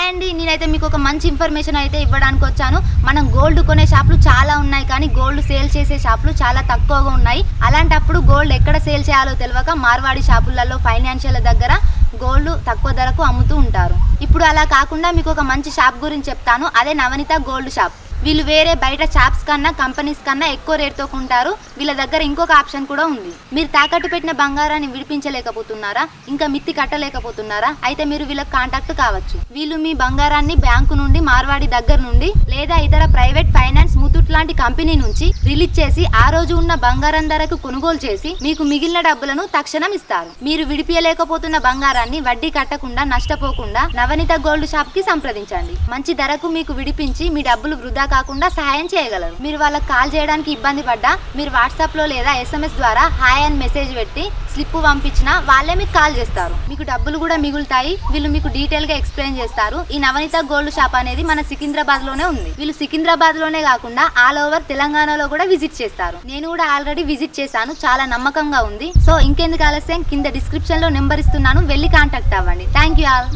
Hi అండి, నేనైతే మీకు ఒక మంచి ఇన్ఫర్మేషన్ అయితే ఇవ్వడానికి వచ్చాను. మనం గోల్డ్ కొనే షాపులు చాలా ఉన్నాయి, కానీ గోల్డ్ సేల్ చేసే షాపులు చాలా తక్కువగా ఉన్నాయి. అలాంటప్పుడు గోల్డ్ ఎక్కడ సేల్ చేయాలో తెలియక మార్వాడి షాపులలో ఫైనాన్షియల్ దగ్గర గోల్డ్ తక్కువ ధరకు అమ్ముతూ ఉంటారు. ఇప్పుడు అలా కాకుండా మీకు ఒక మంచి షాప్ గురించి చెప్తాను. అదే నవనీత గోల్డ్ షాప్. వీళ్ళు వేరే బయట షాప్స్ కన్నా కంపెనీస్ కన్నా ఎక్కువ రేట్తో కొంటారు. వీళ్ళ దగ్గర ఇంకొక ఆప్షన్ కూడా ఉంది. మీరు తాకట్టు పెట్టిన బంగారాన్ని విడిపించలేకపోతున్నారా, ఇంకా మిత్తి కట్టలేకపోతున్నారా? అయితే మీరు వీళ్ళకి కాంటాక్ట్ కావచ్చు. వీళ్ళు మీ బంగారాన్ని బ్యాంకు నుండి, మార్వాడి దగ్గర నుండి లేదా ఇతర ప్రైవేట్ ఫైనాన్స్, ముతూట్ లాంటి కంపెనీ నుంచి రిలీజ్ చేసి ఆ రోజు ఉన్న బంగారం ధరకు కొనుగోలు చేసి మీకు మిగిలిన డబ్బులను తక్షణం ఇస్తారు. మీరు విడిపించలేకపోతున్న బంగారాన్ని వడ్డీ కట్టకుండా, నష్టపోకుండా నవనీత గోల్డ్ షాప్ కి సంప్రదించండి. మంచి ధరకు మీకు విడిపించి మీ డబ్బులు వృధా కాకుండా సహాయం చేయగలరు. మీరు వాళ్ళకి కాల్ చేయడానికి ఇబ్బంది పడ్డా మీరు వాట్సాప్ లో లేదా SMS ద్వారా హాయ్ అని మెసేజ్ పెట్టి స్లిప్ పంపించినా వాళ్ళే మీకు కాల్ చేస్తారు. మీకు డబ్బులు కూడా మిగులుతాయి. వీళ్ళు మీకు డీటెయిల్ గా ఎక్స్ప్లెయిన్ చేస్తారు. ఈ నవనీత గోల్డ్ షాప్ అనేది మన సికింద్రాబాద్ లోనే ఉంది. వీళ్ళు సికింద్రాబాద్ లోనే కాకుండా ఆల్ ఓవర్ తెలంగాణలో కూడా విజిట్ చేస్తారు. నేను కూడా ఆల్రెడీ విజిట్ చేశాను, చాలా నమ్మకంగా ఉంది. సో ఇంకెందుకు ఆలస్యం, కింద డిస్క్రిప్షన్ లో నెంబర్ ఇస్తున్నాను, వెళ్ళి కాంటాక్ట్ అవ్వండి. Thank you all.